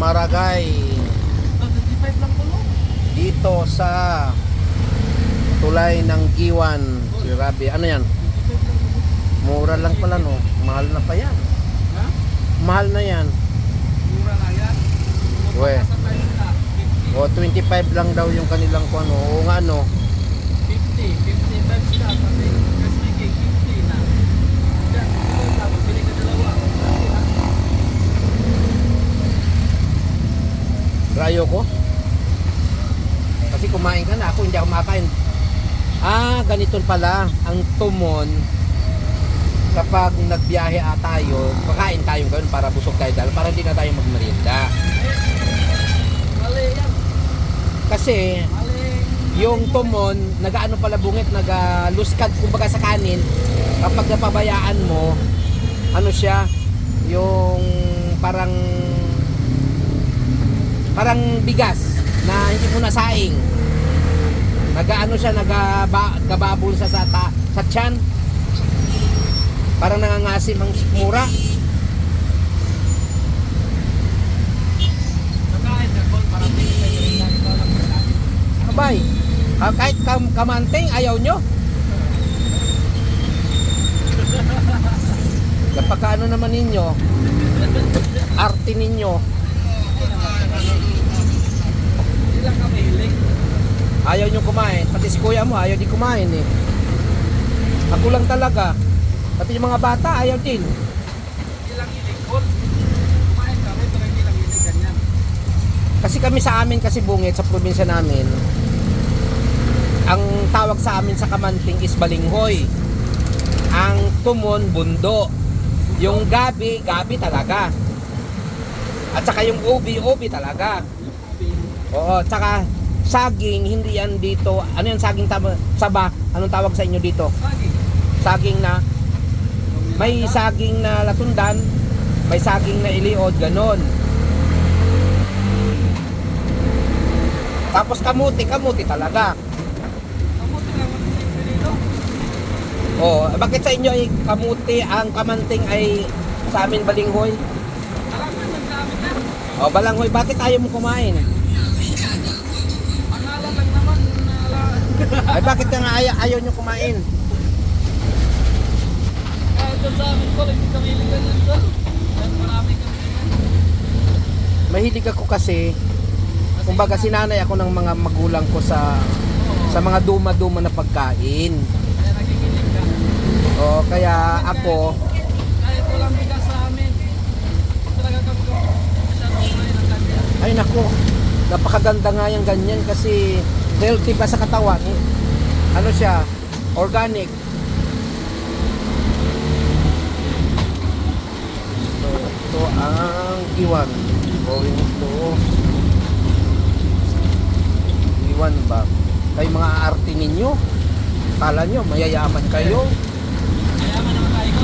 Maragay. Dito sa tulay ng Giwan. Grabe, ano yan? Mura lang pala, no? Mahal na pa yan. Mahal na yan. Mura na yan. We. O, 25 lang daw yung kanilang kung ano. O nga, no? 50 times na. Pati Christmas cake, 50 na. Diyan, pili ka dalawa. Rayo ko. Kasi kumain ka na. Ako hindi ako makain. Ganito pala. Ang tumon, kapag nagbiyahe tayo, kakain tayo ganun para busog tayo dahil para hindi na tayo magmerienda. Mali yan. Kasi yung tumon, nagaano pala bungit, nagaluskad kumbaga sa kanin. Kapag napabayaan mo, ano siya, yung parang bigas na hindi mo nasaing. Nagaano siya, nagababol sa tiyan. Parang nangangasim ang sikmura. Nakain na ko para pili ka Abay, kahit kamanting, ayaw nyo. Napakaano naman ninyo, arte ninyo. Hindi lang kami hiling. Ayaw nyo kumain, pati si kuya mo ayaw di kumain eh. Ako lang talaga. Pati yung mga bata ayaw din. Hindi lang hiling ko. Kumain kami pero hindi lang hiling ganyan. Kasi kami sa amin kasi bungit sa probinsya namin, ang tawag sa amin sa kamanting is balinghoy. Ang tumon, bundo. Yung gabi talaga. At saka yung ubi talaga. Oo, at saka saging, hindi yan dito. Ano yung saging saba? Anong tawag sa inyo dito? Lagi. Saging na, may saging na latundan, may saging na iliod, ganon. Tapos kamuti talaga. Kamuti lang mo sa dito. Oh, bakit sa inyo ay kamuti, ang kamanting ay sa amin balinghoy? Alam mo nagdamit na. Oh, balanghoy, bakit ayaw mo kumain? Pangalan lang naman na Ay bakit nga ayaw nyo kumain? doon sa amin ko, hindi kami hiling ganyan doon. Yan marami kami ganyan. Mahilig ako kasi, kumbaga sinanay ako ng mga magulang ko sa mga duma-duma na pagkain. Kaya nagigiling ka. Oh, kaya ako, Kahit walang bigas sa amin. Talaga kami ko. Masyadong kumain ng ganyan. ay nako, napakaganda nga yung ganyan kasi healthy pa sa katawan. Ano siya, organic. So, ito ang iwan. Going to iwan ba? Kayo mga arte ninyo, kala nyo, mayayaman kayo. Mayaman naman tayo ko.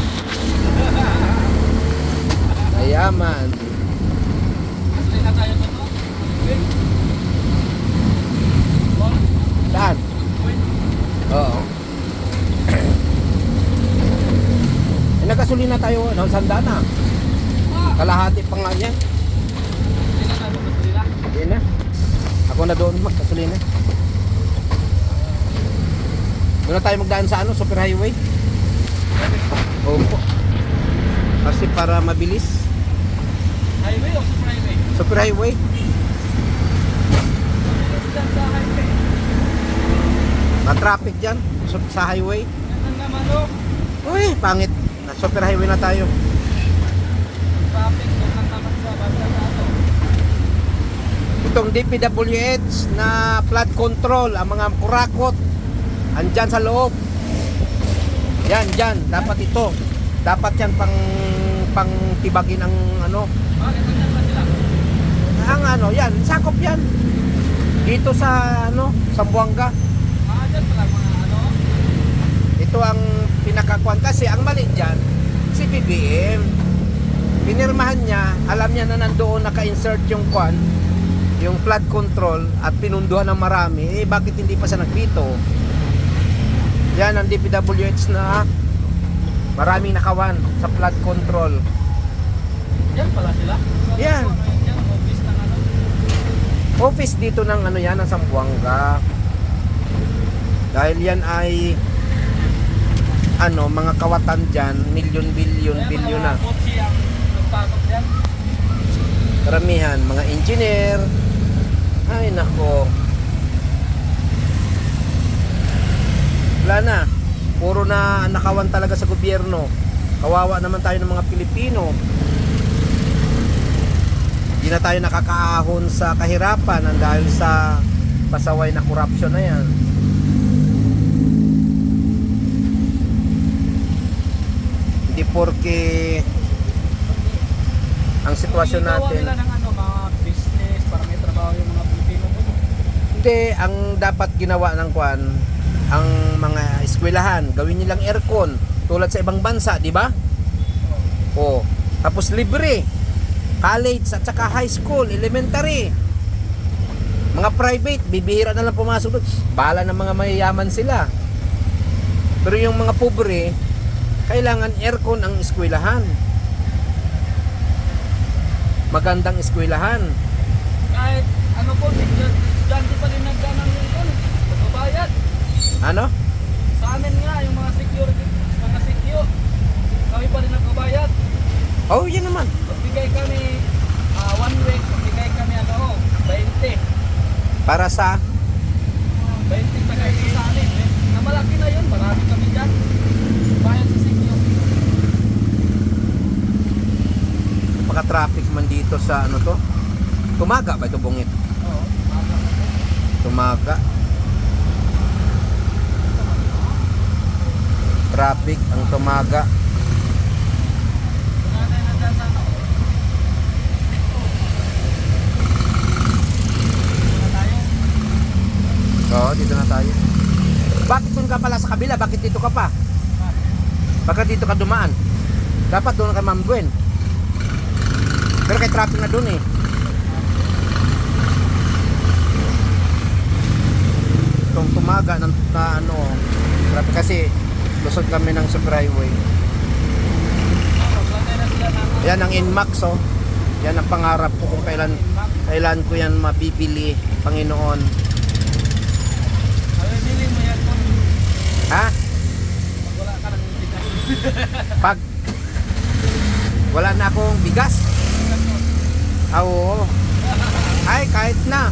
Mayaman. Asli na tayo ko to. Saan? Oo. Nagkasuli na tayo, sanda na. Kalahati pa nga yan. Hindi na tayo magkasulila. Hindi na. Ako na doon magkasuli na. Doon na tayo magdaan sa super highway. Opo. Kasi para mabilis. Highway o super highway? Super highway. Diyan sa highway. Na-traffic dyan sa highway. Yan ang naman o. Uy, pangit. Na super highway na tayo. Traffic doon lang naman sa banda sa ato. Itong DPWH na flood control, ang mga kurakot andyan sa loob. Yan, dyan, dapat ito. Dapat yan pang tibagin ang ano. Bakit nandiyan ba sila? Ang ano, yan, sakop yan. Dito sa ano, Sambuanga. Dyan pala mga ano. Ito ang pinakakuan kasi ang mali dyan, si BBM. Pinirmahan niya, alam niya na nandoon naka-insert yung kuan, yung flood control at pinunduhan ng marami, bakit hindi pa siya nagpito? Yan ang DPWH na maraming nakawan sa flood control. Yan pala sila. Yan. Yan, office na Office dito ng ano yan, ng Zamboanga. Dahil yan ay ano, mga kawatan dyan, milyon na. Kotse ang nagpasok dyan. Karamihan, mga engineer. Ay nako. Wala na. Puro na nakawan talaga sa gobyerno. Kawawa naman tayo ng mga Pilipino. Hindi na tayo nakakaahon sa kahirapan ng dahil sa pasaway na corruption na yan. Hindi porke ang sitwasyon Gawa natin. nila ng ano, mga business para may trabaho yung mga Pilipino mo. Hindi, ang dapat ginawa ng kwan, ang mga eskwelahan, gawin nilang aircon tulad sa ibang bansa, di ba? Oh, tapos libre. College at saka high school, elementary. Mga private, bibihira na lang pumasok doon. Bala ng mga mayayaman sila. Pero yung mga pobre, kailangan aircon ang eskwelahan. Magandang eskwelahan. Kahit ano po, estudyante pa rin nagganang yung pagbabayad. Ano? Sa amin nga, yung mga security, mga secure, kami pa rin nagbabayad. Oh, yan naman. Magbigay kami 1 week, magbigay kami ano, 20. Para sa 20 pa kayo sa amin. Eh. Na malaki na yun, marami kami dyan. Bayad sa secure. pagka-traffic man dito sa ano to? Tumaga ba ito bungit? Oo, maaga na po. Tumaga. Traffic ang tumaga. Nanay na dyan sa ano. Dito na tayo. Oo, dito na tayo. Bakit doon ka pala sa kabila? Bakit dito ka pa? Bakit dito ka dumaan? Dapat doon ka Ma'am Gwen. Pero kay traffic na doon eh. Itong tumaga ng ano, traffic kasi lusot kami ng super highway. Nanay na sila ng Yan ang Inmax oh. Yan ang pangarap ko kung kailan ko yan mabibili, Panginoon. Ay, bili mo yan kung Ha? wala ka ng bigas. Pag wala na akong bigas. Ah, oo. Ay, kahit na.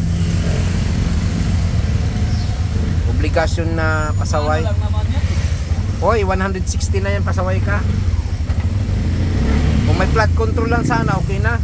Obligasyon na pasaway. Ano lang naman yan. Hoy, 160 na yan, pasaway ka. Kung may flood control lang sana, okay na.